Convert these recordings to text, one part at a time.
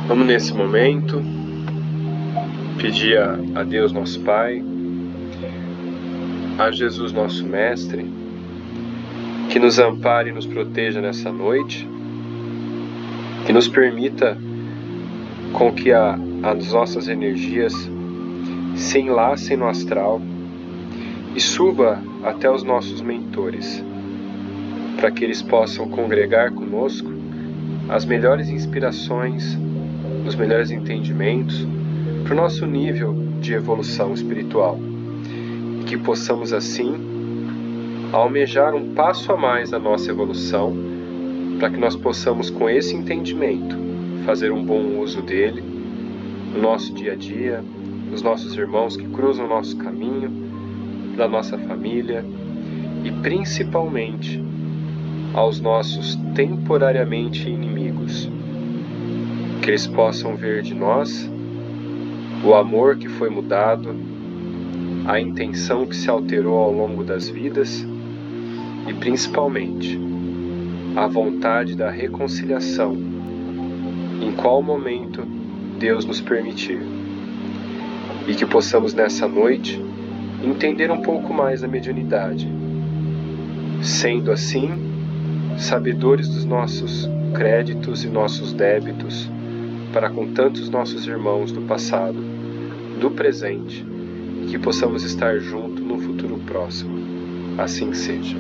Vamos nesse momento pedir a Deus nosso Pai, a Jesus nosso Mestre, que nos ampare e nos proteja nessa noite, que nos permita com que as nossas energias se enlacem no astral e suba até os nossos mentores, para que eles possam congregar conosco as melhores inspirações, os melhores entendimentos para o nosso nível de evolução espiritual, e que possamos assim almejar um passo a mais na nossa evolução, para que nós possamos, com esse entendimento, fazer um bom uso dele no nosso dia a dia, nos nossos irmãos que cruzam o nosso caminho, da nossa família e principalmente aos nossos temporariamente inimigos, que eles possam ver de nós o amor que foi mudado, a intenção que se alterou ao longo das vidas e principalmente a vontade da reconciliação, em qual momento Deus nos permitir, e que possamos nessa noite entender um pouco mais a mediunidade, sendo assim sabedores dos nossos créditos e nossos débitos para com tantos nossos irmãos do passado, do presente, e que possamos estar juntos no futuro próximo. Assim seja.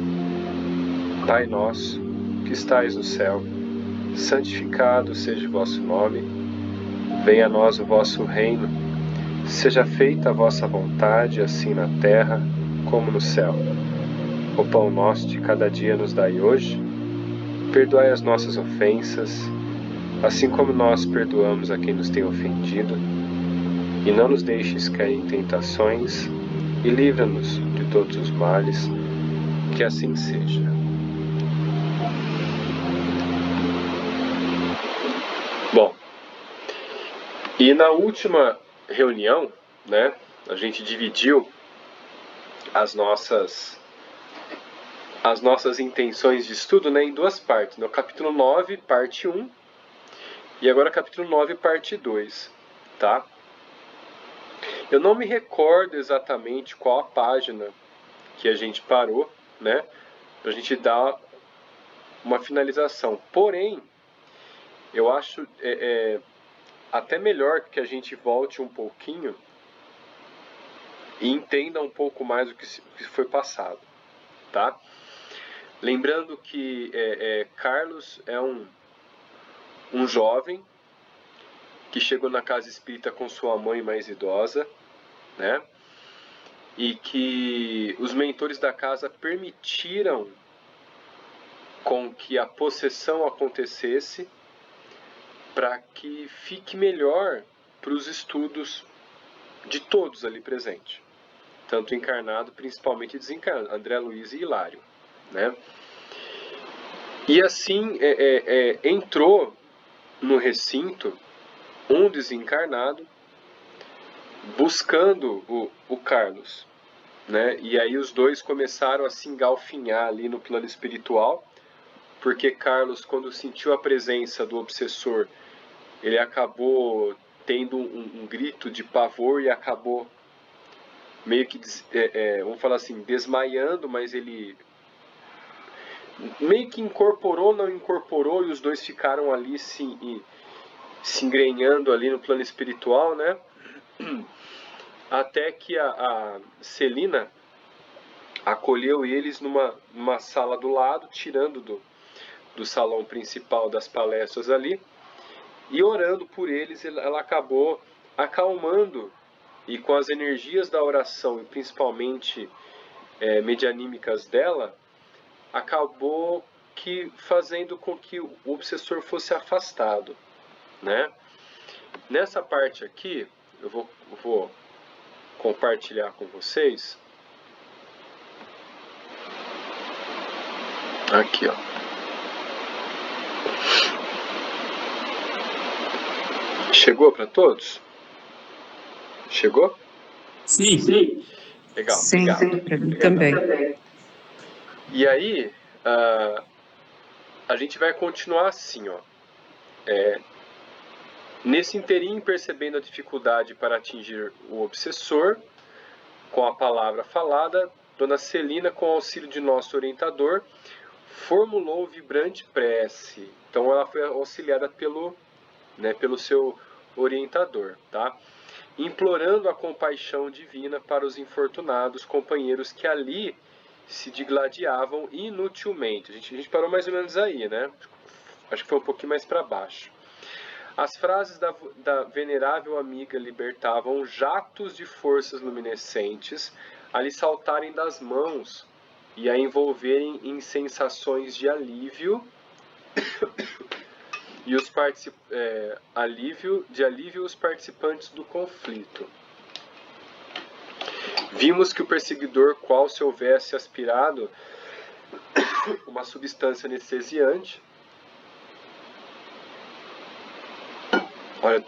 Pai nosso, que estais no céu, santificado seja o vosso nome, venha a nós o vosso reino, seja feita a vossa vontade, assim na terra como no céu. O pão nosso de cada dia nos dai hoje, perdoai as nossas ofensas, assim como nós perdoamos a quem nos tem ofendido, e não nos deixes cair em tentações, e livra-nos de todos os males, que assim seja. Bom, e na última reunião, né, a gente dividiu as nossas intenções de estudo, né, em duas partes, no capítulo 9, parte 1, e agora capítulo 9, parte 2, tá? Eu não me recordo exatamente qual a página que a gente parou, né, pra gente dar uma finalização. Porém, eu acho até melhor que a gente volte um pouquinho e entenda um pouco mais o que foi passado, tá? Lembrando que Carlos é um jovem que chegou na casa espírita com sua mãe mais idosa, né? E que os mentores da casa permitiram com que a possessão acontecesse para que fique melhor para os estudos de todos ali presentes, tanto encarnado, principalmente desencarnado, André Luiz e Hilário, né? E assim entrou no recinto um desencarnado buscando o Carlos, né? E aí os dois começaram a se engalfinhar ali no plano espiritual, porque Carlos, quando sentiu a presença do obsessor, ele acabou tendo um grito de pavor e acabou meio que, vamos falar assim, desmaiando, mas ele meio que incorporou, não incorporou, e os dois ficaram ali se engrenhando ali no plano espiritual, né? Até que a Celina acolheu eles numa sala do lado, tirando do salão principal das palestras ali, e orando por eles, ela acabou acalmando, e com as energias da oração, e principalmente medianímicas dela, acabou que fazendo com que o obsessor fosse afastado, né? Nessa parte aqui, eu vou compartilhar com vocês. Aqui, ó. Chegou para todos? Chegou? Sim. Sim. Legal, Sim, obrigado. também. E aí, a gente vai continuar assim, ó. Nesse interim, percebendo a dificuldade para atingir o obsessor, com a palavra falada, Dona Celina, com o auxílio de nosso orientador, formulou vibrante prece. Então ela foi auxiliada pelo seu orientador, tá? Implorando a compaixão divina para os infortunados companheiros que ali se digladiavam inutilmente. A gente parou mais ou menos aí, né? Acho que foi um pouquinho mais para baixo. As frases da venerável amiga libertavam jatos de forças luminescentes a lhe saltarem das mãos e a envolverem em sensações de alívio e alívio os participantes do conflito. Vimos que o perseguidor, qual se houvesse aspirado uma substância anestesiante. Olha,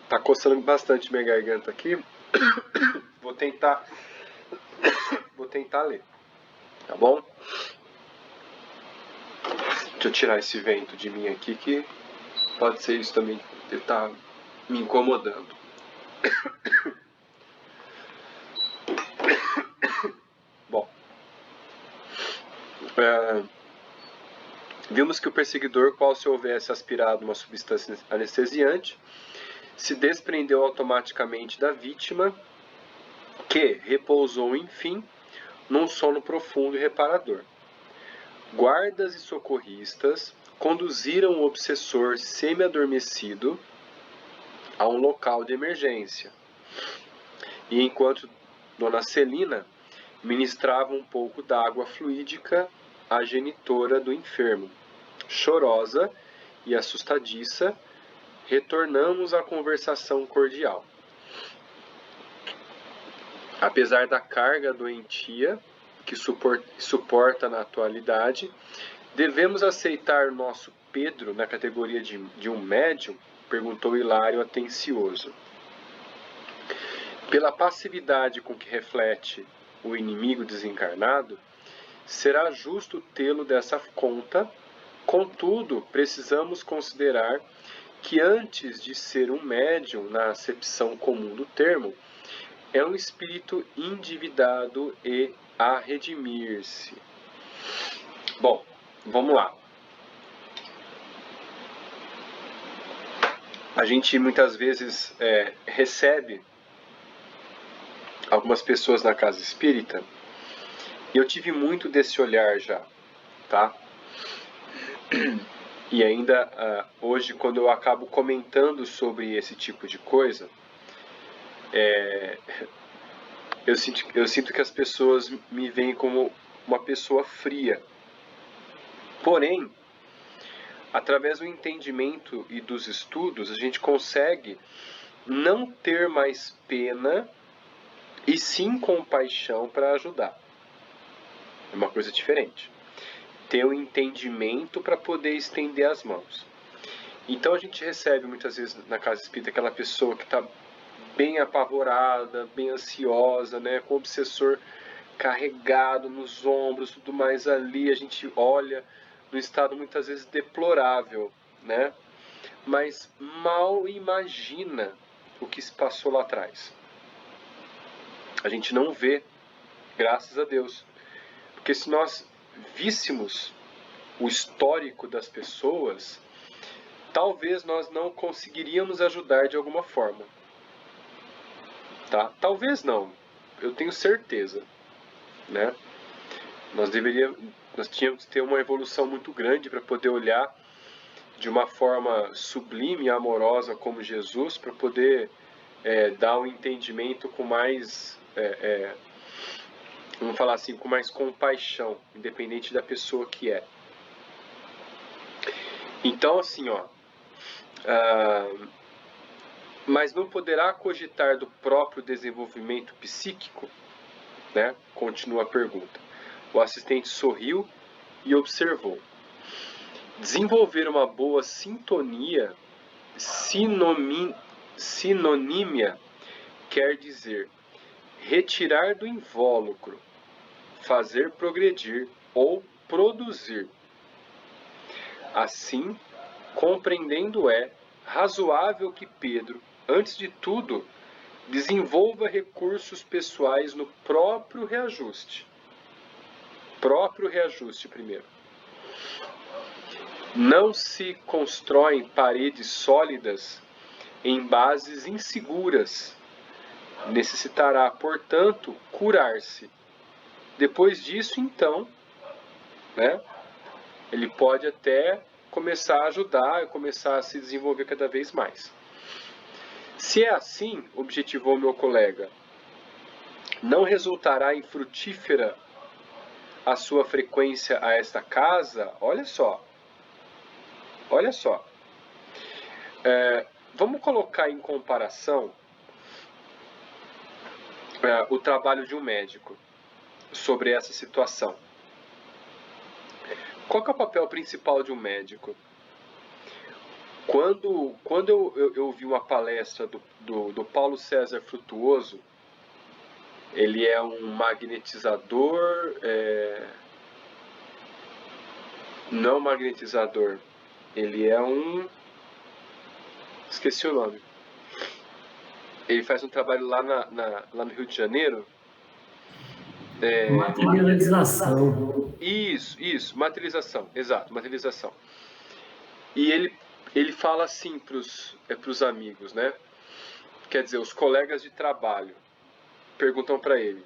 tá coçando bastante minha garganta aqui. Vou tentar ler, tá bom? Deixa eu tirar esse vento de mim aqui, que pode ser isso também que tá me incomodando. Bom, vimos que o perseguidor, qual se houvesse aspirado uma substância anestesiante, se desprendeu automaticamente da vítima, que repousou, enfim, num sono profundo e reparador. Guardas e socorristas conduziram o obsessor semi-adormecido a um local de emergência. E enquanto Dona Celina ministrava um pouco d'água fluídica à genitora do enfermo, chorosa e assustadiça, retornamos à conversação cordial. Apesar da carga doentia que suporta na atualidade, devemos aceitar nosso Pedro na categoria de um médium? Perguntou Hilário atencioso. Pela passividade com que reflete o inimigo desencarnado, será justo tê-lo dessa conta. Contudo, precisamos considerar que antes de ser um médium na acepção comum do termo, é um espírito endividado e a redimir-se. Bom, vamos lá. A gente muitas vezes recebe algumas pessoas na casa espírita, e eu tive muito desse olhar já, tá? E ainda hoje, quando eu acabo comentando sobre esse tipo de coisa, eu sinto que as pessoas me veem como uma pessoa fria. Porém, através do entendimento e dos estudos, a gente consegue não ter mais pena e sim compaixão para ajudar. É uma coisa diferente. Ter o entendimento para poder estender as mãos. Então a gente recebe muitas vezes na casa espírita aquela pessoa que está bem apavorada, bem ansiosa, né, com o obsessor carregado nos ombros, tudo mais ali. A gente olha no estado muitas vezes deplorável, né? Mas mal imagina o que se passou lá atrás. A gente não vê, graças a Deus. Porque se nós víssemos o histórico das pessoas, talvez nós não conseguiríamos ajudar de alguma forma. Tá? Talvez não, eu tenho certeza, né? Nós tínhamos que ter uma evolução muito grande para poder olhar de uma forma sublime e amorosa como Jesus, para poder dar um entendimento com mais, vamos falar assim, com mais compaixão, independente da pessoa que é. Então, assim, mas não poderá cogitar do próprio desenvolvimento psíquico? Né? Continua a pergunta. O assistente sorriu e observou. Desenvolver uma boa sintonia, sinonímia, quer dizer retirar do invólucro, fazer progredir ou produzir. Assim, Compreendendo razoável que Pedro, antes de tudo, desenvolva recursos pessoais no próprio reajuste. Próprio reajuste primeiro. Não se constroem paredes sólidas em bases inseguras. Necessitará, portanto, curar-se. Depois disso, então, né, ele pode até começar a ajudar, começar a se desenvolver cada vez mais. Se é assim, objetivou meu colega, não resultará em frutífera a sua frequência a esta casa? Olha só. Vamos colocar em comparação o trabalho de um médico sobre essa situação. Qual que é o papel principal de um médico? Quando eu vi uma palestra do Paulo César Frutuoso, ele é um magnetizador, não magnetizador, ele é um... esqueci o nome. Ele faz um trabalho lá no Rio de Janeiro. Materialização. Isso, materialização, exato, materialização. E ele fala assim pros amigos, né? Quer dizer, os colegas de trabalho perguntam para ele: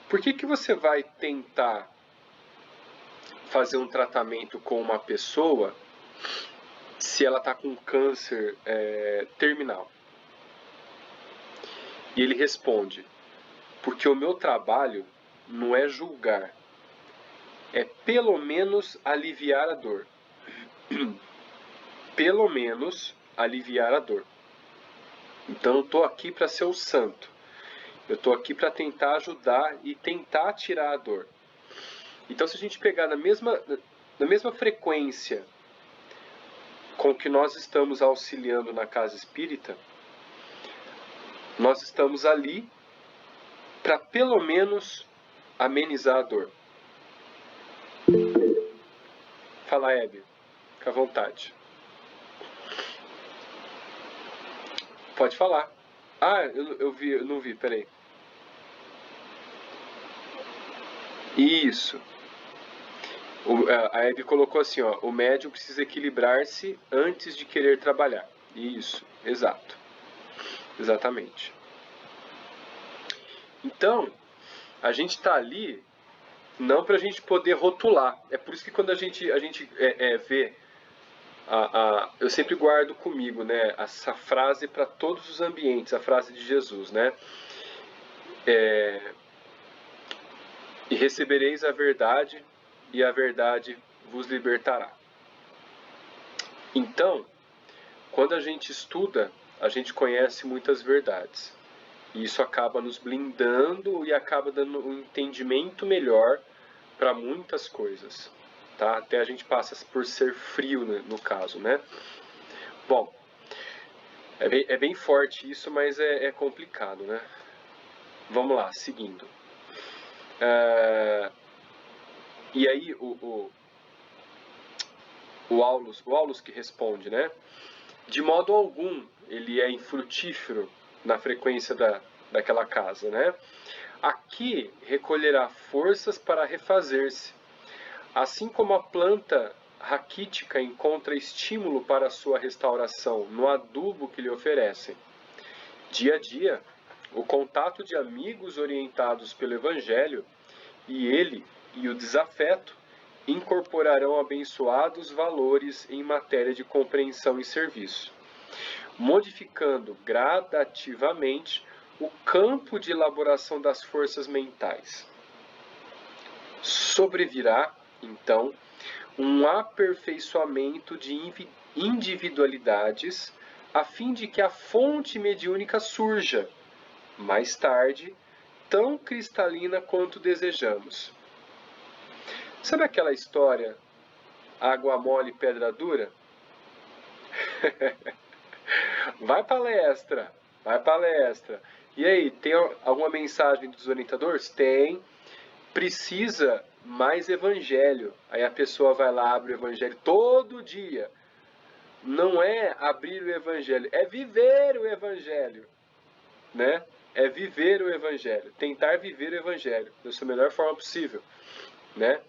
por que você vai tentar fazer um tratamento com uma pessoa se ela está com câncer terminal? E ele responde: porque o meu trabalho não é julgar, é pelo menos aliviar a dor. Pelo menos aliviar a dor. Então eu estou aqui para ser o santo. Eu estou aqui para tentar ajudar e tentar tirar a dor. Então, se a gente pegar na mesma frequência com que nós estamos auxiliando na casa espírita, nós estamos ali para pelo menos amenizar a dor. Fala, Hebe, fica à vontade. Pode falar. Ah, eu não vi, peraí. Isso. A Hebe colocou assim, ó, o médium precisa equilibrar-se antes de querer trabalhar. Isso, exato. Exatamente. Então, a gente está ali não para a gente poder rotular. É por isso que quando a gente vê, eu sempre guardo comigo, né, essa frase para todos os ambientes, a frase de Jesus, né? E recebereis a verdade, e a verdade vos libertará. Então, quando a gente estuda, a gente conhece muitas verdades. E isso acaba nos blindando e acaba dando um entendimento melhor para muitas coisas. Tá? Até a gente passa por ser frio, né, no caso, né? Bom, é bem forte isso, mas é complicado, né? Vamos lá, seguindo. E aí o Aulus que responde, né? De modo algum ele é infrutífero na frequência daquela casa, né? Aqui recolherá forças para refazer-se, assim como a planta raquítica encontra estímulo para sua restauração no adubo que lhe oferecem. Dia a dia, o contato de amigos orientados pelo Evangelho e ele e o desafeto incorporarão abençoados valores em matéria de compreensão e serviço, modificando gradativamente o campo de elaboração das forças mentais. Sobrevirá, então, um aperfeiçoamento de individualidades a fim de que a fonte mediúnica surja, mais tarde, tão cristalina quanto desejamos. Sabe aquela história, água mole, pedra dura? Vai palestra. E aí, tem alguma mensagem dos orientadores? Tem. Precisa mais evangelho. Aí a pessoa vai lá, abre o evangelho todo dia. não é abrir o Evangelho, é viver o Evangelho, né? É viver o Evangelho, tentar viver o Evangelho da sua melhor forma possível, né?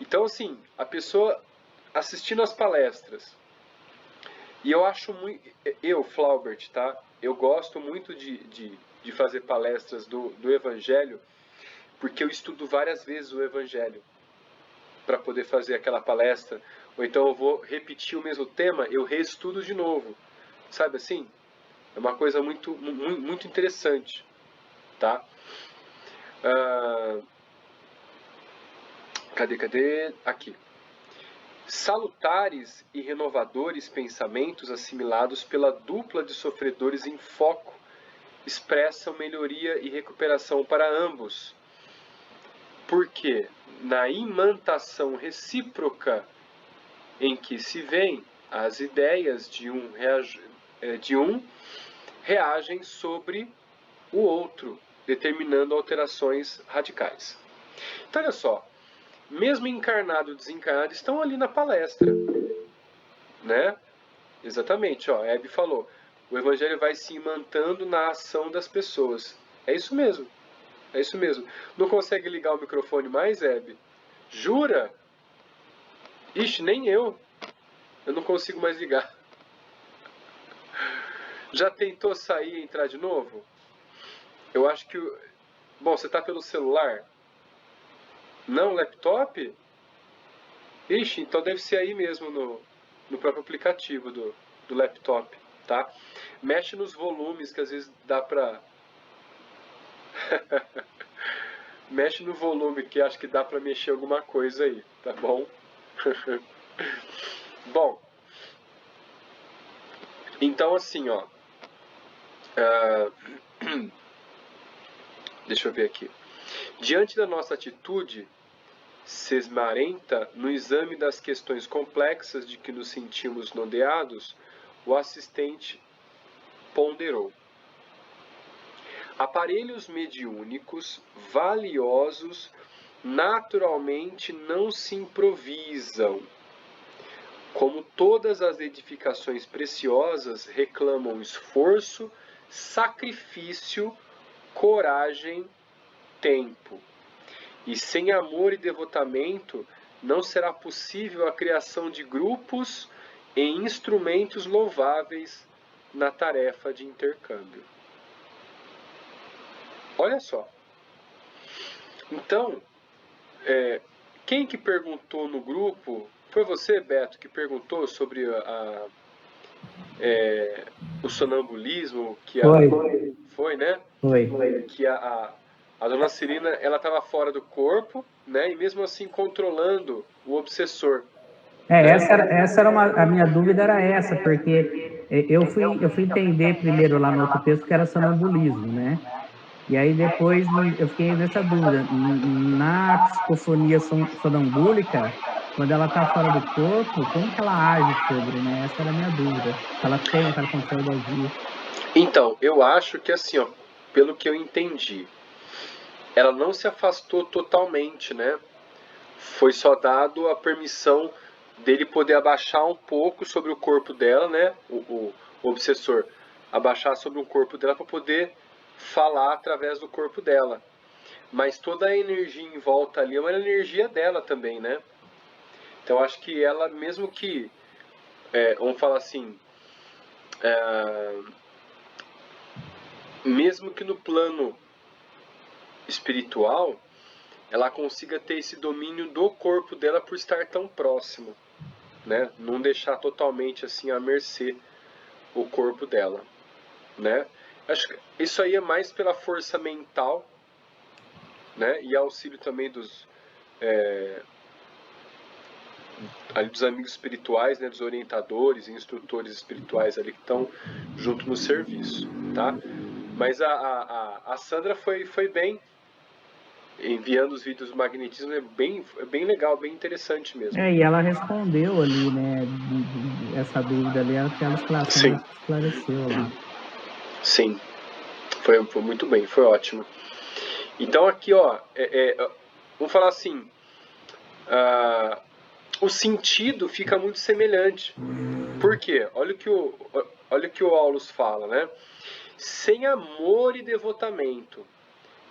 Então, assim, a pessoa assistindo as palestras, e eu acho muito, Flaubert, tá? Eu gosto muito de fazer palestras do Evangelho, porque eu estudo várias vezes o Evangelho para poder fazer aquela palestra, ou então eu vou repetir o mesmo tema, eu reestudo de novo, sabe assim? É uma coisa muito interessante, tá? Cadê? Aqui. Salutares e renovadores pensamentos assimilados pela dupla de sofredores em foco expressam melhoria e recuperação para ambos. Porque na imantação recíproca em que se veem, as ideias de um reagem sobre o outro, determinando alterações radicais. Então, olha só, mesmo encarnado e desencarnado estão ali na palestra, né? Exatamente, ó, a Hebe falou, o Evangelho vai se imantando na ação das pessoas. É isso mesmo, é isso mesmo. Não consegue ligar o microfone mais, Hebe? Jura? Ixi, nem eu não consigo mais ligar. Já tentou sair e entrar de novo? Eu acho que... Bom, você tá pelo celular? Não, laptop? Ixi, então deve ser aí mesmo no próprio aplicativo do laptop, tá? Mexe nos volumes que às vezes dá pra... Mexe no volume que acho que dá pra mexer alguma coisa aí, tá bom? Bom, então assim, ó... Deixa eu ver aqui. Diante da nossa atitude sesmarenta no exame das questões complexas de que nos sentimos nodeados, o assistente ponderou. Aparelhos mediúnicos valiosos naturalmente não se improvisam. Como todas as edificações preciosas reclamam esforço, sacrifício, coragem, tempo. E sem amor e devotamento não será possível a criação de grupos e instrumentos louváveis na tarefa de intercâmbio. Olha só. Então, quem que perguntou no grupo? Foi você, Beto, que perguntou sobre o sonambulismo? Foi, né? Foi. Que a dona Cirina, ela estava fora do corpo, né? E mesmo assim controlando o obsessor. Essa era a minha dúvida era essa, porque eu fui entender primeiro lá no outro texto que era sonambulismo, né? E aí depois eu fiquei nessa dúvida. Na psicofonia sonambúlica, quando ela está fora do corpo, como que ela age sobre, né? Essa era a minha dúvida. Se ela consegue agir. Então, eu acho que assim, ó, pelo que eu entendi, ela não se afastou totalmente, né? Foi só dado a permissão dele poder abaixar um pouco sobre o corpo dela, né? O obsessor abaixar sobre o corpo dela para poder falar através do corpo dela. Mas toda a energia em volta ali é uma energia dela também, né? Então acho que ela, mesmo que, vamos falar assim, mesmo que no plano espiritual, ela consiga ter esse domínio do corpo dela por estar tão próximo, né? Não deixar totalmente assim à mercê o corpo dela, né? Acho que isso aí é mais pela força mental, né? E auxílio também dos amigos espirituais, né? Dos orientadores e instrutores espirituais ali que estão junto no serviço, tá? Mas a Sandra foi bem enviando os vídeos do magnetismo, é bem legal, bem interessante mesmo. E ela respondeu ali, né? Essa dúvida ali, ela esclareceu ali. Sim, foi muito bem, foi ótimo. Então aqui, ó, vamos falar assim, o sentido fica muito semelhante, Por quê? Olha o que o Aulus fala, né? Sem amor e devotamento,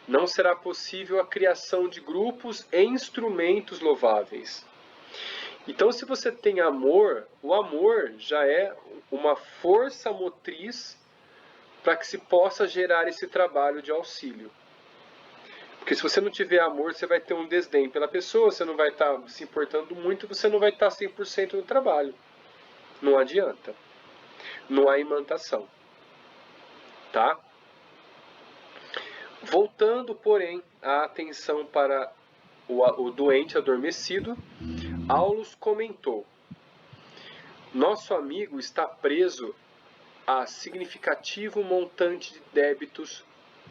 não será possível a criação de grupos e instrumentos louváveis. Então, se você tem amor, o amor já é uma força motriz para que se possa gerar esse trabalho de auxílio. Porque se você não tiver amor, você vai ter um desdém pela pessoa, você não vai estar se importando muito, você não vai estar 100% no trabalho. Não adianta. Não há imantação. Tá? Voltando, porém, a atenção para o doente adormecido, Aulus comentou: nosso amigo está preso a significativo montante de débitos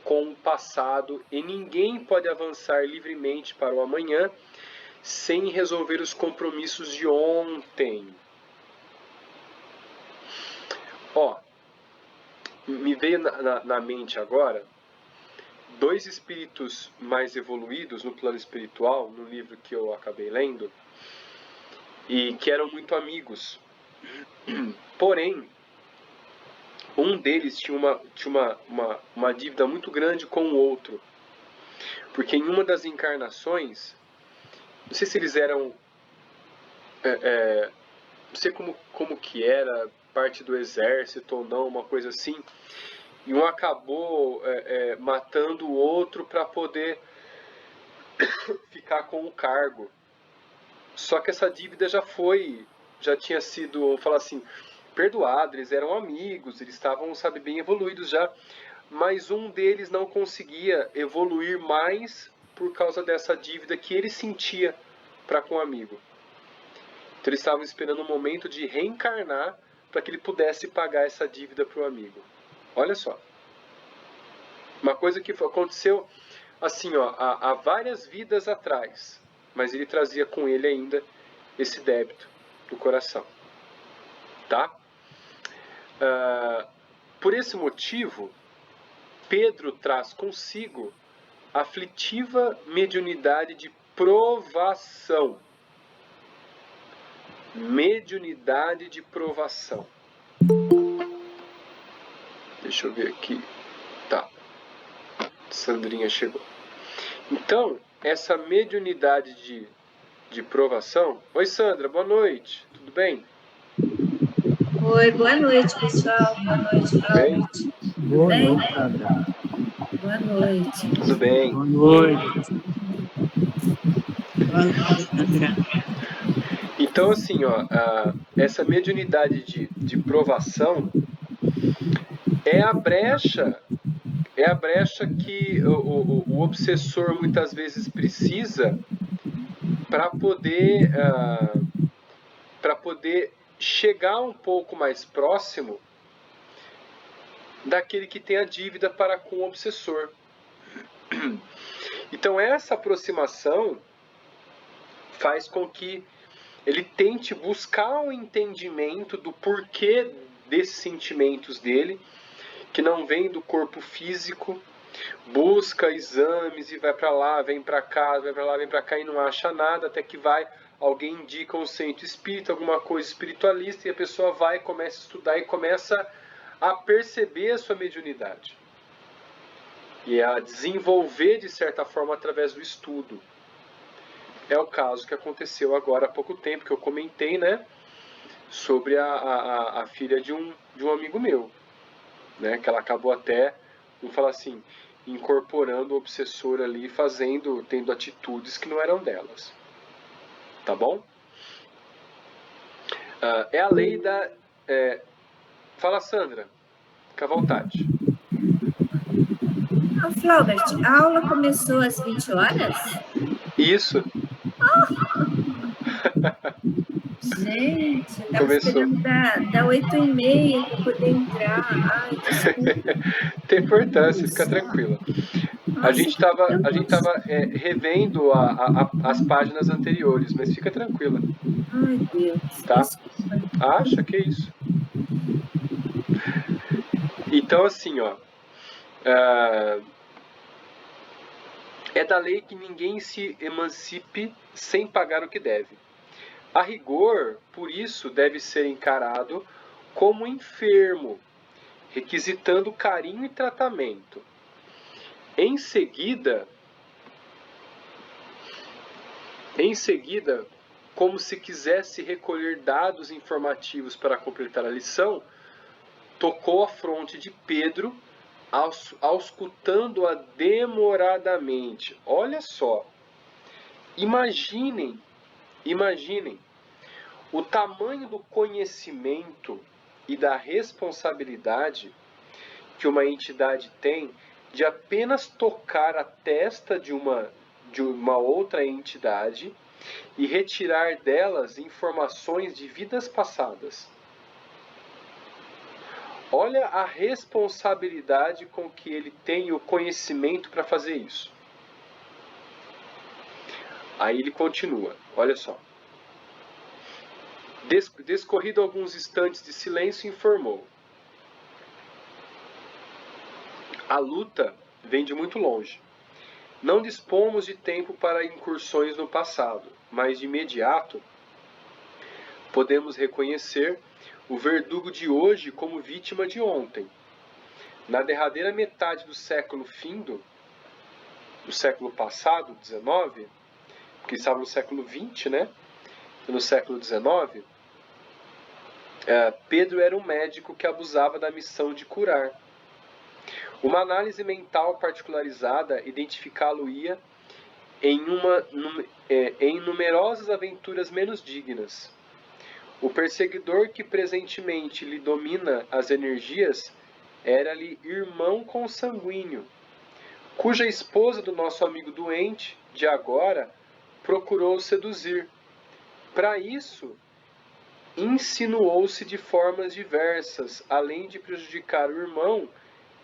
com o passado e ninguém pode avançar livremente para o amanhã sem resolver os compromissos de ontem. Ó, me veio na mente agora dois espíritos mais evoluídos no plano espiritual, no livro que eu acabei lendo, e que eram muito amigos. Porém, um deles tinha uma dívida muito grande com o outro. Porque em uma das encarnações, não sei se eles eram... não sei como que era, parte do exército ou não, uma coisa assim. E um acabou matando o outro para poder ficar com o cargo. Só que essa dívida já tinha sido, vamos falar assim, perdoada, eles eram amigos, eles estavam, sabe, bem evoluídos já, mas um deles não conseguia evoluir mais por causa dessa dívida que ele sentia para com o amigo. Então eles estavam esperando um momento de reencarnar para que ele pudesse pagar essa dívida para o amigo. Olha só. Uma coisa que aconteceu assim, ó, há várias vidas atrás, mas ele trazia com ele ainda esse débito do coração. Tá? Por esse motivo, Pedro traz consigo a aflitiva mediunidade de provação. Mediunidade de provação. Deixa eu ver aqui. Tá. Sandrinha chegou. Então, essa mediunidade de provação... Oi, Sandra, boa noite. Tudo bem? Oi, boa noite, pessoal. Boa noite, Robert. Boa noite, Sandra. Boa noite. Tudo bem. Boa noite. Boa noite, Sandra. Então, assim, ó, essa mediunidade de provação é a brecha que o obsessor muitas vezes precisa para poder chegar um pouco mais próximo daquele que tem a dívida para com o obsessor. Então essa aproximação faz com que ele tente buscar um entendimento do porquê desses sentimentos dele, que não vem do corpo físico, busca exames e vai para lá, vem para cá, vai para lá, vem para cá e não acha nada, até que alguém indica um centro espírita, alguma coisa espiritualista, e a pessoa vai, começa a estudar e começa a perceber a sua mediunidade. E a desenvolver, de certa forma, através do estudo. É o caso que aconteceu agora há pouco tempo, que eu comentei, né? Sobre a filha de um amigo meu. Né, que ela acabou até, vamos falar assim, incorporando o obsessor ali, tendo atitudes que não eram delas. Tá bom? É a lei da... Fala, Sandra. Fica à vontade. Flaubert, a aula começou às 20 horas? Isso. Gente, eu estava Começou. esperando dar 8h30 para poder entrar. Ai, desculpa. Tem importância, fica tranquila. Nossa, A gente estava revendo as páginas anteriores, mas fica tranquila. Ai, Deus. Tá? Desculpa. Acha que é isso. Então, assim, ó. É da lei que ninguém se emancipe sem pagar o que deve. A rigor, por isso, deve ser encarado como enfermo, requisitando carinho e tratamento. Em seguida, como se quisesse recolher dados informativos para completar a lição, tocou a fronte de Pedro, auscultando-a demoradamente. Olha só, imaginem o tamanho do conhecimento e da responsabilidade que uma entidade tem de apenas tocar a testa de uma outra entidade e retirar delas informações de vidas passadas. Olha a responsabilidade com que ele tem e o conhecimento para fazer isso. Aí ele continua, olha só. Descorrido alguns instantes de silêncio, informou: a luta vem de muito longe. Não dispomos de tempo para incursões no passado, mas de imediato podemos reconhecer o verdugo de hoje como vítima de ontem. Na derradeira metade do século findo, do século passado, 19, porque estava no século 20, né? No século 19, Pedro era um médico que abusava da missão de curar. Uma análise mental particularizada identificá-lo-ia em numerosas aventuras menos dignas. O perseguidor que presentemente lhe domina as energias era-lhe irmão consanguíneo, cuja esposa do nosso amigo doente, de agora, procurou seduzir. Para isso, insinuou-se de formas diversas, além de prejudicar o irmão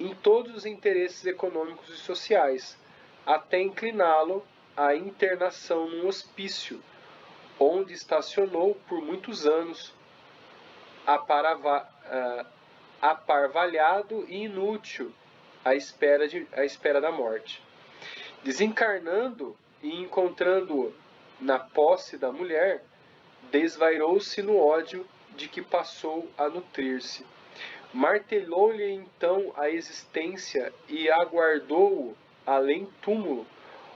em todos os interesses econômicos e sociais, até incliná-lo à internação num hospício, onde estacionou por muitos anos, aparvalhado e inútil, à espera da morte. Desencarnando e encontrando-o na posse da mulher, desvairou-se no ódio de que passou a nutrir-se. Martelou-lhe então a existência e aguardou-o além túmulo,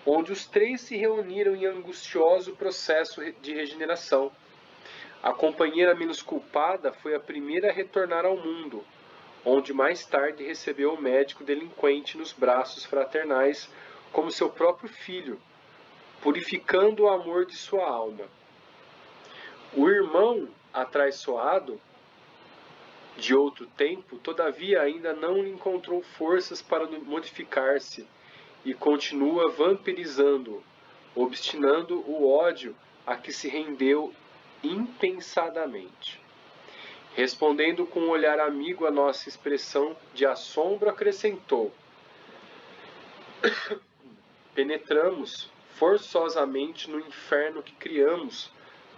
onde os três se reuniram em angustioso processo de regeneração. A companheira menos culpada foi a primeira a retornar ao mundo, onde mais tarde recebeu o médico delinquente nos braços fraternais como seu próprio filho, purificando o amor de sua alma. O irmão atraiçoado de outro tempo, todavia, ainda não encontrou forças para modificar-se e continua vampirizando-o, obstinando o ódio a que se rendeu impensadamente. Respondendo com um olhar amigo à nossa expressão de assombro, acrescentou: penetramos forçosamente no inferno que criamos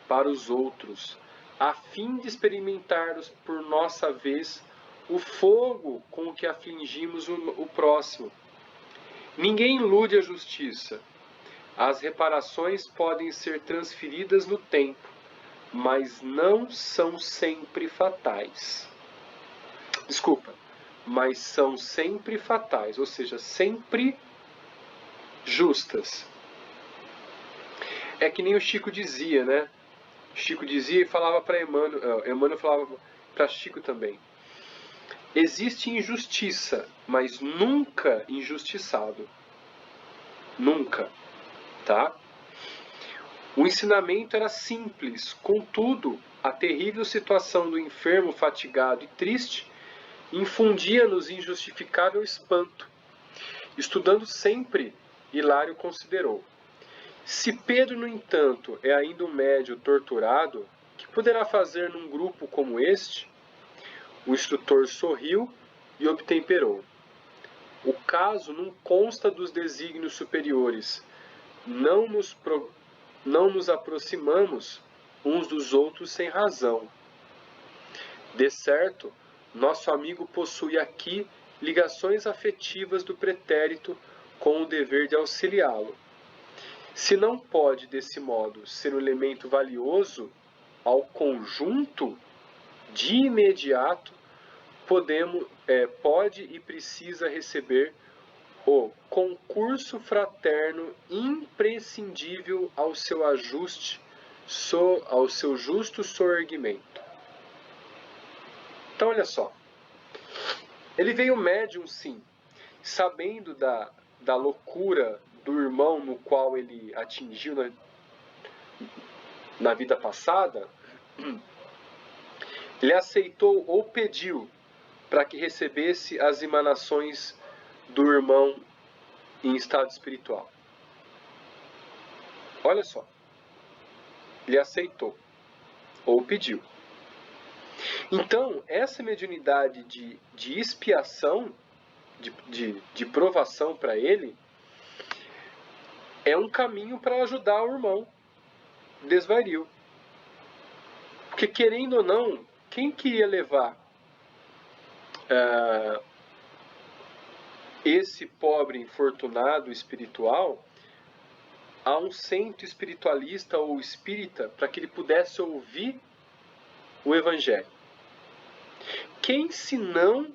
para os outros, a fim de experimentar por nossa vez o fogo com o que afligimos o próximo. Ninguém ilude a justiça. As reparações podem ser transferidas no tempo, mas não são sempre fatais. Mas são sempre fatais, ou seja, sempre justas. É que nem o Chico dizia, né? Chico dizia e falava para Emmanuel, Emmanuel falava para Chico também. Existe injustiça, mas nunca injustiçado. Nunca, tá? O ensinamento era simples, contudo, a terrível situação do enfermo fatigado e triste infundia-nos injustificável espanto. Estudando sempre, Hilário considerou: se Pedro, no entanto, é ainda um médio torturado, que poderá fazer num grupo como este? O instrutor sorriu e obtemperou: o caso não consta dos desígnios superiores. Não nos aproximamos uns dos outros sem razão. De certo, nosso amigo possui aqui ligações afetivas do pretérito com o dever de auxiliá-lo. Se não pode, desse modo, ser um elemento valioso ao conjunto, de imediato pode e precisa receber o concurso fraterno imprescindível ao seu ajuste, ao seu justo soerguimento. Então, olha só. Ele veio médium, sim, sabendo da loucura do irmão no qual ele atingiu na vida passada. Ele aceitou ou pediu para que recebesse as emanações do irmão em estado espiritual. Olha só. Ele aceitou ou pediu. Então, essa mediunidade de expiação, de provação para ele, é um caminho para ajudar o irmão desvario. Porque, querendo ou não, quem queria levar esse pobre infortunado espiritual a um centro espiritualista ou espírita para que ele pudesse ouvir o Evangelho? Quem, senão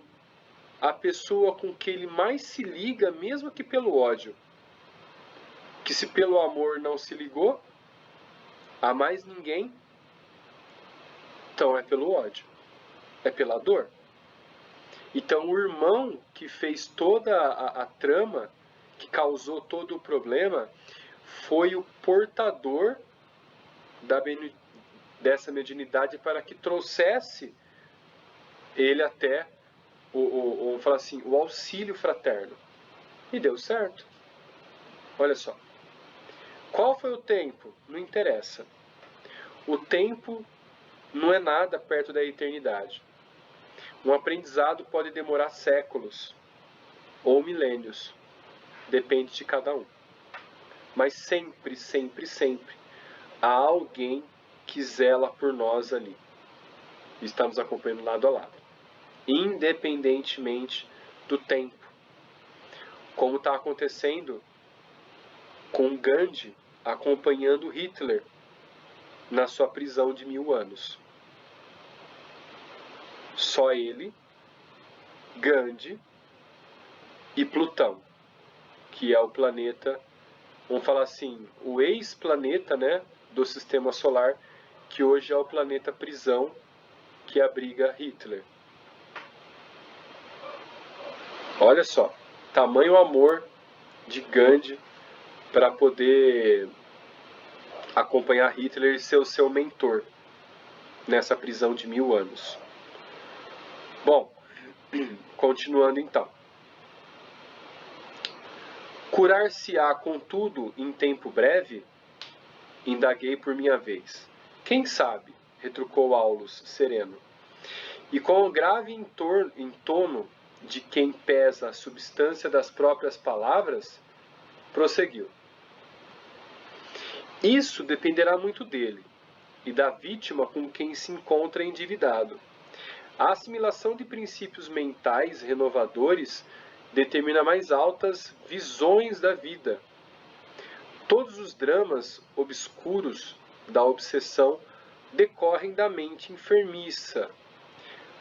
a pessoa com quem ele mais se liga, mesmo que pelo ódio? Que se pelo amor não se ligou a mais ninguém, então é pelo ódio, é pela dor. Então o irmão que fez toda a trama, que causou todo o problema, foi o portador dessa mediunidade para que trouxesse ele até vamos falar assim, o auxílio fraterno. E deu certo. Olha só. Qual foi o tempo? Não interessa. O tempo não é nada perto da eternidade. Um aprendizado pode demorar séculos ou milênios. Depende de cada um. Mas sempre, sempre, sempre há alguém que zela por nós ali. E está nos acompanhando lado a lado. Independentemente do tempo. Como está acontecendo com Gandhi acompanhando Hitler na sua prisão de 1000 anos. Só ele, Gandhi e Plutão, que é o planeta, vamos falar assim, o ex-planeta, né, do sistema solar, que hoje é o planeta prisão que abriga Hitler. Olha só, tamanho amor de Gandhi para poder acompanhar Hitler e ser o seu mentor nessa prisão de 1000 anos. Bom, continuando então. Curar-se-á, contudo, em tempo breve? Indaguei por minha vez. Quem sabe? Retrucou Aulus, sereno. E com o grave entono de quem pesa a substância das próprias palavras, prosseguiu. Isso dependerá muito dele e da vítima com quem se encontra endividado. A assimilação de princípios mentais renovadores determina mais altas visões da vida. Todos os dramas obscuros da obsessão decorrem da mente enfermiça.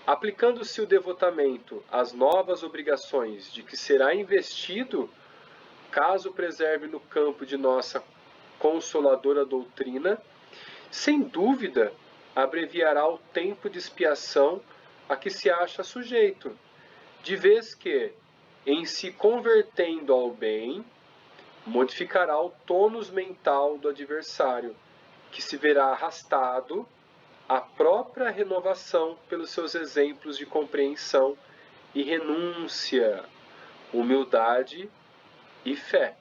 Aplicando-se o devotamento às novas obrigações de que será investido, caso preserve no campo de nossa consoladora doutrina, sem dúvida abreviará o tempo de expiação a que se acha sujeito, de vez que, em se convertendo ao bem, modificará o tônus mental do adversário, que se verá arrastado à própria renovação pelos seus exemplos de compreensão e renúncia, humildade e fé.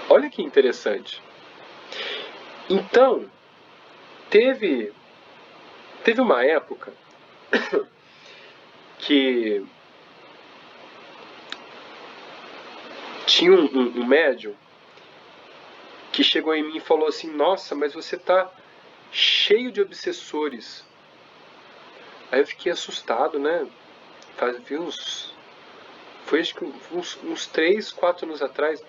Olha que interessante. Então, teve uma época que tinha um médium que chegou em mim e falou assim: nossa, mas você está cheio de obsessores. Aí eu fiquei assustado, né? Foi acho que uns 3, 4 anos atrás.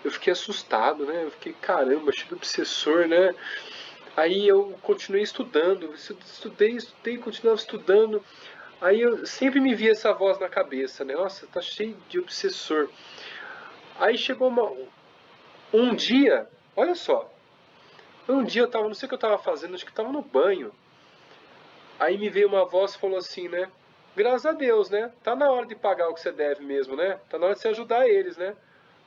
eu fiquei assustado, né? Eu fiquei, caramba, cheio de obsessor, né? Aí eu continuei estudando, estudei, continuava estudando. Aí eu sempre me via essa voz na cabeça, né? Nossa, tá cheio de obsessor. Aí chegou um dia, olha só, um dia eu tava, não sei o que eu tava fazendo, acho que eu tava no banho. Aí me veio uma voz e falou assim, né? Graças a Deus, né? Tá na hora de pagar o que você deve mesmo, né? Tá na hora de você ajudar eles, né?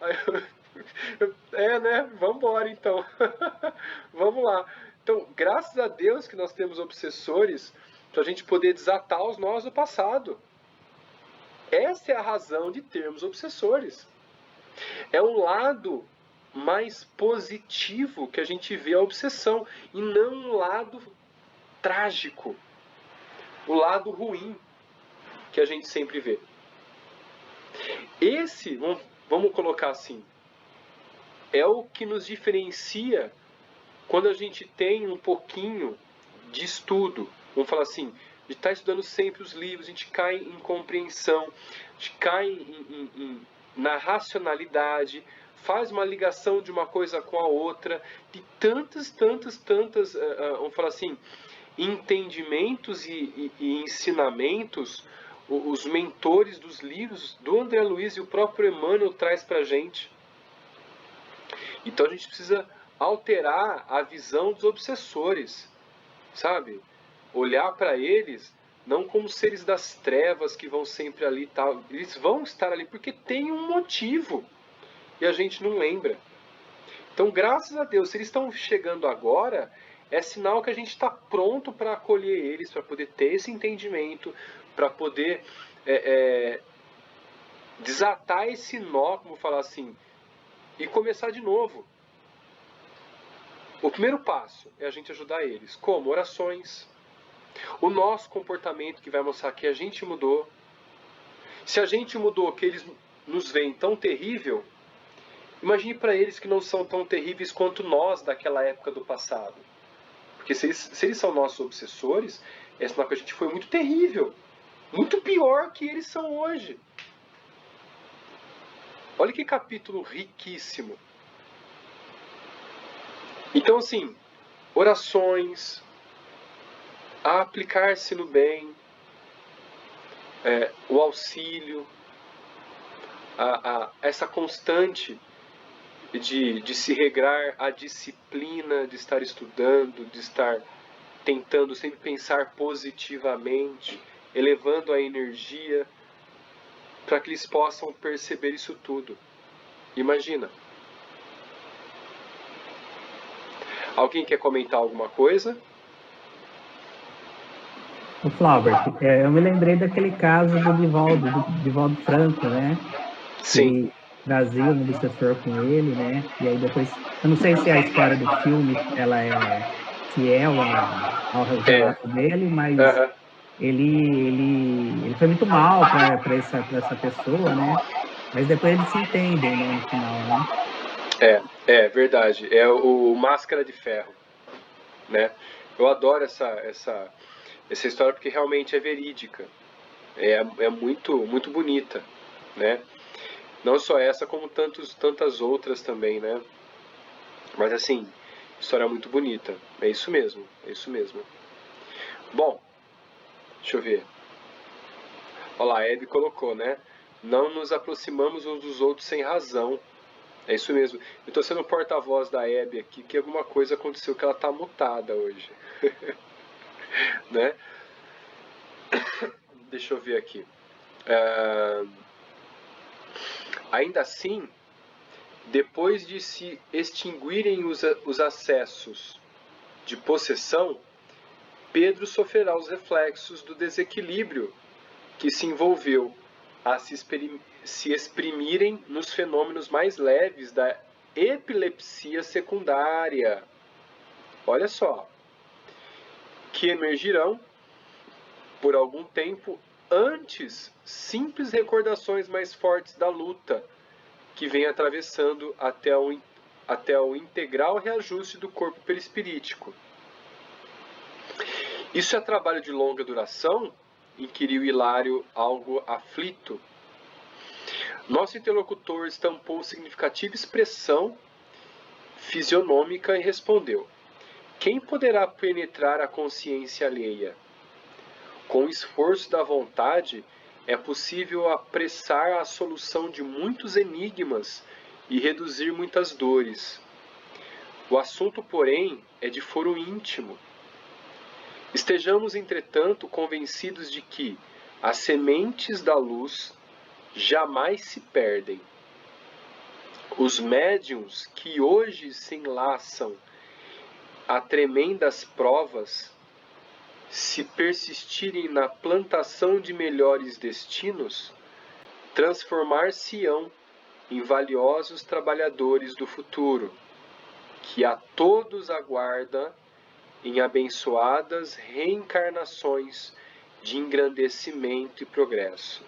Aí né? Vambora então. Vamos lá. Então, graças a Deus que nós temos obsessores para a gente poder desatar os nós do passado. Essa é a razão de termos obsessores. É um lado mais positivo que a gente vê a obsessão e não um lado trágico, o lado ruim que a gente sempre vê. Esse, vamos colocar assim, é o que nos diferencia quando a gente tem um pouquinho de estudo. Vamos falar assim, de estar estudando sempre os livros, a gente cai em compreensão, a gente cai na racionalidade, faz uma ligação de uma coisa com a outra, de tantas, vamos falar assim, entendimentos e ensinamentos, os mentores dos livros do André Luiz e o próprio Emmanuel traz para a gente. Então a gente precisa alterar a visão dos obsessores, sabe? Olhar para eles não como seres das trevas que vão sempre ali, tal. Eles vão estar ali porque tem um motivo e a gente não lembra. Então, graças a Deus, se eles estão chegando agora, é sinal que a gente está pronto para acolher eles, para poder ter esse entendimento, para poder desatar esse nó, como falar assim, e começar de novo. O primeiro passo é a gente ajudar eles. Como? Orações. O nosso comportamento que vai mostrar que a gente mudou. Se a gente mudou, que eles nos veem tão terrível, imagine para eles que não são tão terríveis quanto nós daquela época do passado. Porque se eles são nossos obsessores, é sinal que a gente foi muito terrível. Muito pior que eles são hoje. Olha que capítulo riquíssimo. Então, assim, orações, a aplicar-se no bem, o auxílio, essa constante de se regrar, a disciplina de estar estudando, de estar tentando sempre pensar positivamente, elevando a energia, para que eles possam perceber isso tudo. Imagina. Alguém quer comentar alguma coisa? O Flaubert, eu me lembrei daquele caso do Divaldo Franco, né? Sim. Que trazia um obsessor com ele, né? E aí depois, eu não sei se a história do filme ela é fiel ao relato dele, mas Uhum. ele foi muito mal para essa pessoa, né? Mas depois eles se entendem, né? No final, né? É verdade. É o Máscara de Ferro, né? Eu adoro essa história porque realmente é verídica. É muito bonita, né? Não só essa, como tantas outras também, né? Mas assim, história muito bonita. É isso mesmo, é isso mesmo. Bom, deixa eu ver. Olha lá, a Hebe colocou, né? Não nos aproximamos uns dos outros sem razão. É isso mesmo. Eu tô sendo o porta-voz da Hebe aqui, que alguma coisa aconteceu que ela tá mutada hoje. Né? Deixa eu ver aqui. Ainda assim, depois de se extinguirem os acessos de possessão, Pedro sofrerá os reflexos do desequilíbrio que se envolveu a se exprimirem nos fenômenos mais leves da epilepsia secundária. Olha só, que emergirão por algum tempo antes simples recordações mais fortes da luta que vem atravessando até o integral reajuste do corpo perispirítico. Isso é trabalho de longa duração? Inquiriu Hilário, algo aflito. Nosso interlocutor estampou significativa expressão fisionômica e respondeu: quem poderá penetrar a consciência alheia? Com o esforço da vontade, é possível apressar a solução de muitos enigmas e reduzir muitas dores. O assunto, porém, é de foro íntimo. Estejamos, entretanto, convencidos de que as sementes da luz jamais se perdem. Os médiuns que hoje se enlaçam a tremendas provas, se persistirem na plantação de melhores destinos, transformar-se-ão em valiosos trabalhadores do futuro, que a todos aguarda em abençoadas reencarnações de engrandecimento e progresso.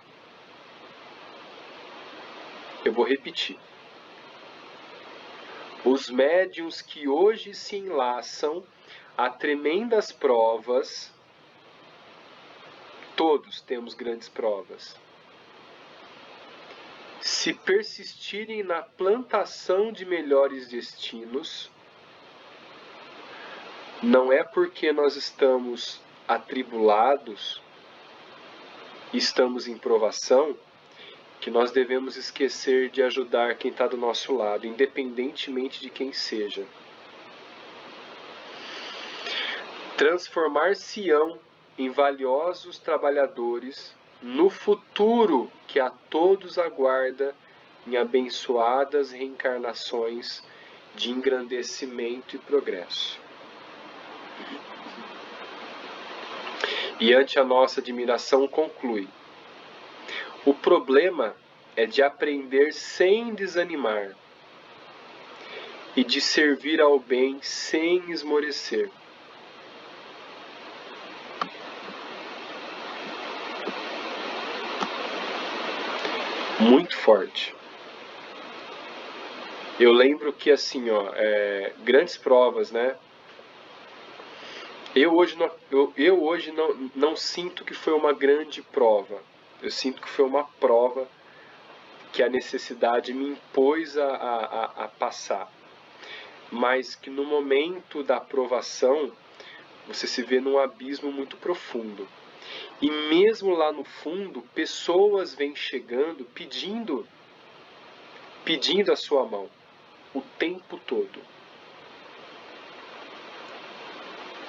Eu vou repetir. Os médiuns que hoje se enlaçam a tremendas provas, todos temos grandes provas, se persistirem na plantação de melhores destinos, não é porque nós estamos atribulados, estamos em provação, que nós devemos esquecer de ajudar quem está do nosso lado, independentemente de quem seja. Transformar-se-ão em valiosos trabalhadores no futuro que a todos aguarda em abençoadas reencarnações de engrandecimento e progresso. E ante a nossa admiração conclui: o problema é de aprender sem desanimar e de servir ao bem sem esmorecer. Muito forte. Eu lembro que assim, grandes provas, né? Eu hoje não sinto que foi uma grande prova. Eu sinto que foi uma prova que a necessidade me impôs a passar. Mas que no momento da aprovação, você se vê num abismo muito profundo. E mesmo lá no fundo, pessoas vêm chegando pedindo a sua mão o tempo todo.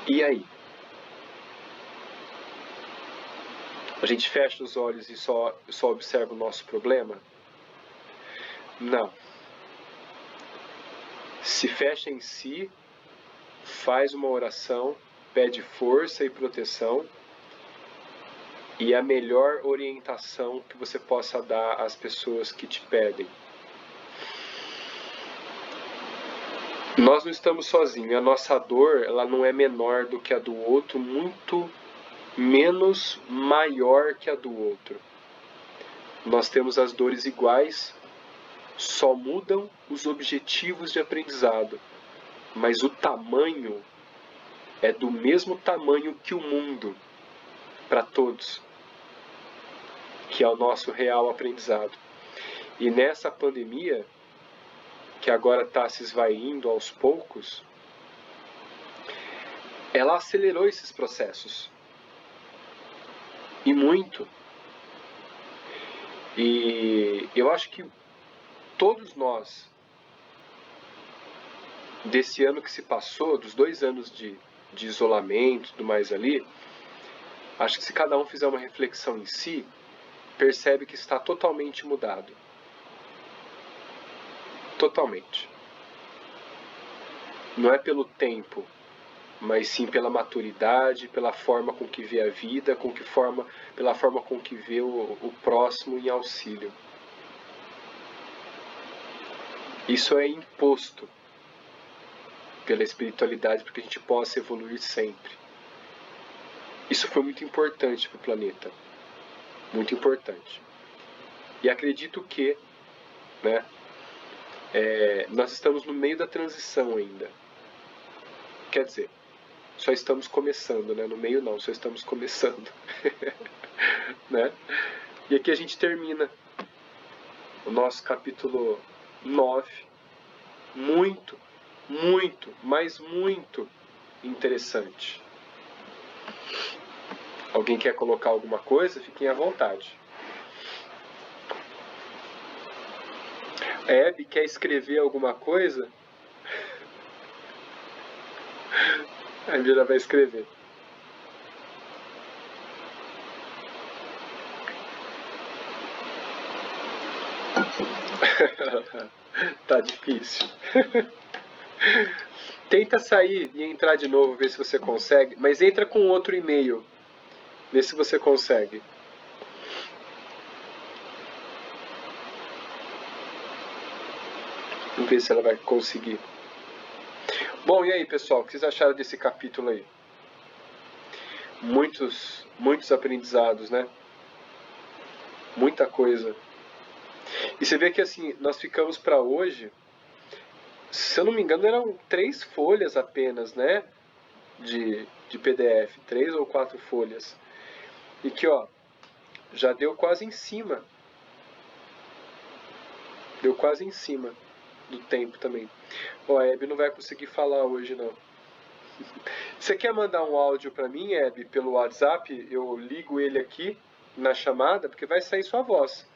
E aí? A gente fecha os olhos e só observa o nosso problema? Não. Se fecha em si, faz uma oração, pede força e proteção e a melhor orientação que você possa dar às pessoas que te pedem. Nós não estamos sozinhos, a nossa dor ela não é menor do que a do outro, muito menos maior que a do outro. Nós temos as dores iguais, só mudam os objetivos de aprendizado, mas o tamanho é do mesmo tamanho que o mundo, para todos, que é o nosso real aprendizado. E nessa pandemia, que agora está se esvaindo aos poucos, ela acelerou esses processos. E muito. E eu acho que todos nós, desse ano que se passou, dos 2 anos de isolamento e tudo mais ali, acho que se cada um fizer uma reflexão em si, percebe que está totalmente mudado. Totalmente. Não é pelo tempo, mas sim pela maturidade, pela forma com que vê a vida, pela forma com que vê o próximo em auxílio. Isso é imposto pela espiritualidade para que a gente possa evoluir sempre. Isso foi muito importante para o planeta. Muito importante. E acredito que, né, nós estamos no meio da transição ainda. Quer dizer, só estamos começando, né? No meio não, só estamos começando. Né? E aqui a gente termina o nosso capítulo 9, muito, mas muito interessante. Alguém quer colocar alguma coisa? Fiquem à vontade. Hebe quer escrever alguma coisa? A Hebe já vai escrever. Tá difícil. Tenta sair e entrar de novo, ver se você consegue. Mas entra com outro e-mail. Vê se você consegue. Vamos ver se ela vai conseguir. Bom, e aí, pessoal? O que vocês acharam desse capítulo aí? Muitos aprendizados, né? Muita coisa. E você vê que assim, nós ficamos para hoje, se eu não me engano, eram 3 folhas apenas, né? De PDF, 3 ou 4 folhas. E que, ó, já deu quase em cima. Deu quase em cima do tempo também. Ó, a Hebe não vai conseguir falar hoje, não. Você quer mandar um áudio para mim, Hebe, pelo WhatsApp? Eu ligo ele aqui na chamada, porque vai sair sua voz.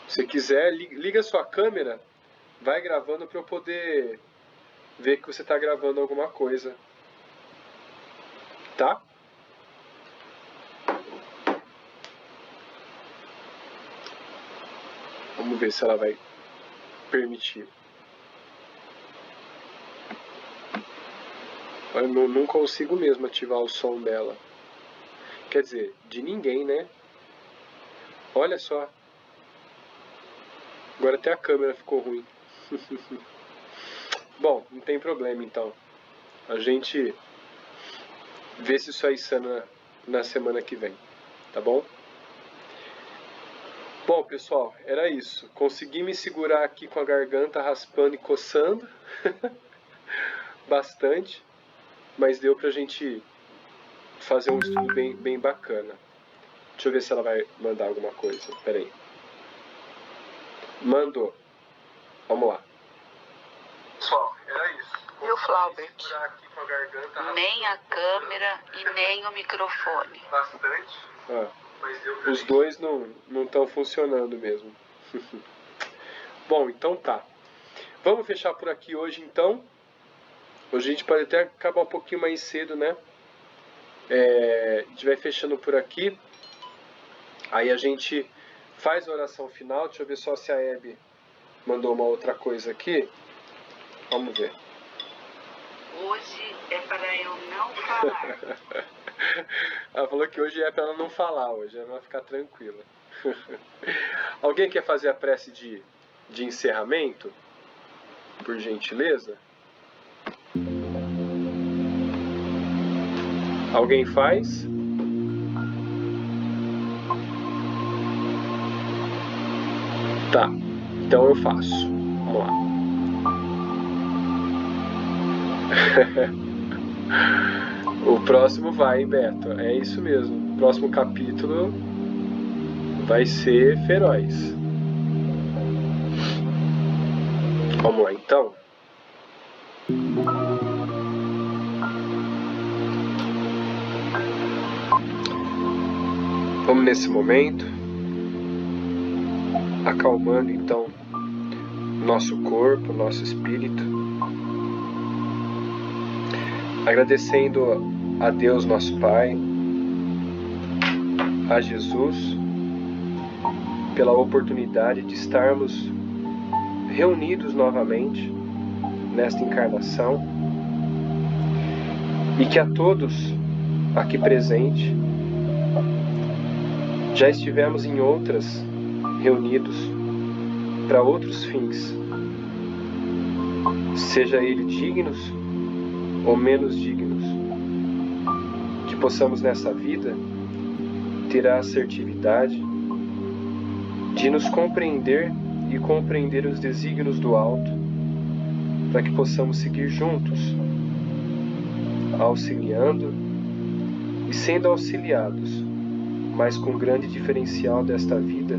Se quiser, liga sua câmera, vai gravando para eu poder ver que você está gravando alguma coisa. Tá? Vamos ver se ela vai permitir. Eu não consigo mesmo ativar o som dela. Quer dizer, de ninguém, né? Olha só. Agora até a câmera ficou ruim. Bom, não tem problema então. A gente vê se isso aí sana na semana que vem. Tá bom? Bom, pessoal, era isso. Consegui me segurar aqui com a garganta raspando e coçando. Bastante. Mas deu pra gente fazer um estudo bem bacana. Deixa eu ver se ela vai mandar alguma coisa. Pera aí. Mandou. Vamos lá. Pessoal, era isso. Viu, Flaubert? Nem a câmera e nem o microfone. Bastante. Os dois não estão funcionando mesmo. Bom, então tá. Vamos fechar por aqui hoje então. Hoje a gente pode até acabar um pouquinho mais cedo, né? A gente vai fechando por aqui. Aí a gente faz a oração final. Deixa eu ver só se a Hebe mandou uma outra coisa aqui. Vamos ver. Hoje é para eu não falar. Ela falou que hoje é para ela não falar, hoje ela vai ficar tranquila. Alguém quer fazer a prece de encerramento? Por gentileza? Alguém faz? Tá, então eu faço. Vamos lá. O próximo vai, hein, Beto? É isso mesmo. O próximo capítulo vai ser feroz. Vamos lá, então. Vamos nesse momento, acalmando então nosso corpo, nosso espírito, agradecendo a Deus nosso Pai, a Jesus, pela oportunidade de estarmos reunidos novamente nesta encarnação e que a todos aqui presentes já estivemos em outras reunidos para outros fins, seja ele dignos ou menos dignos, que possamos nessa vida ter a assertividade de nos compreender e compreender os desígnios do alto, para que possamos seguir juntos, auxiliando e sendo auxiliados, mas com grande diferencial desta vida,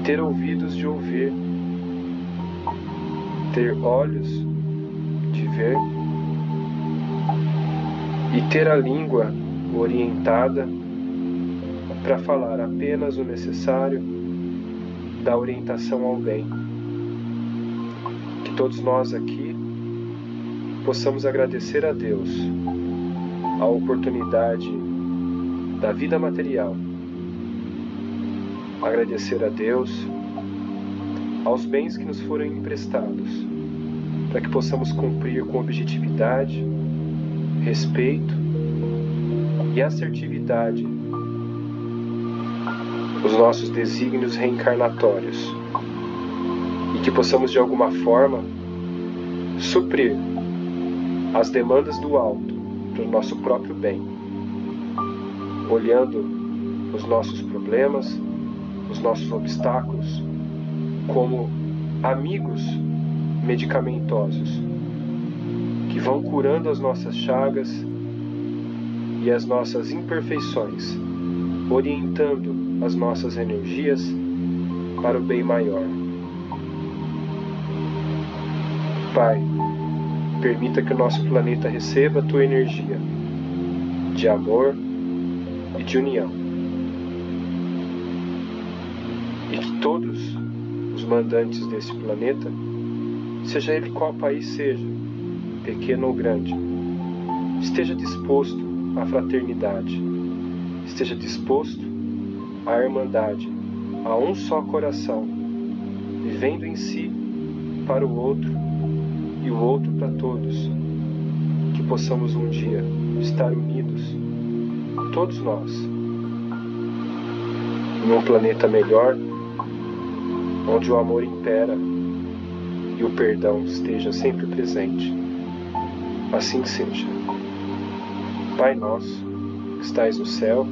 ter ouvidos de ouvir, ter olhos de ver e ter a língua orientada para falar apenas o necessário da orientação ao bem. Que todos nós aqui possamos agradecer a Deus a oportunidade da vida material, agradecer a Deus aos bens que nos foram emprestados, para que possamos cumprir com objetividade, respeito e assertividade os nossos desígnios reencarnatórios e que possamos de alguma forma suprir as demandas do alto para o nosso próprio bem, olhando os nossos problemas, os nossos obstáculos como amigos medicamentosos que vão curando as nossas chagas e as nossas imperfeições, orientando as nossas energias para o bem maior. Pai, permita que o nosso planeta receba a Tua energia de amor e de união. E que todos os mandantes desse planeta, seja ele qual país seja, pequeno ou grande, esteja disposto à fraternidade, esteja disposto à irmandade, a um só coração, vivendo em si para o outro e o outro para todos, que possamos um dia estar unidos, todos nós, em um planeta melhor, onde o amor impera e o perdão esteja sempre presente. Assim seja. Pai nosso, que estais no céu,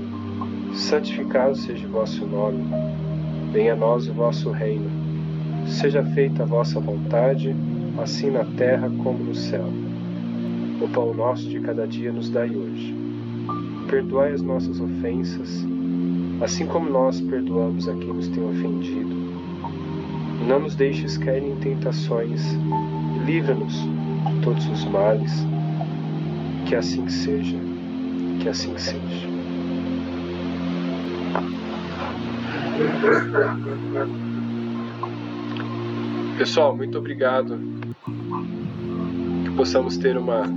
santificado seja o vosso nome. Venha a nós o vosso reino. Seja feita a vossa vontade, assim na terra como no céu. O pão nosso de cada dia nos dai hoje. Perdoai as nossas ofensas, assim como nós perdoamos a quem nos tem ofendido. E não nos deixes cair em tentações, e livra-nos de todos os males. Que assim seja, que assim seja. Pessoal, muito obrigado. Que possamos ter uma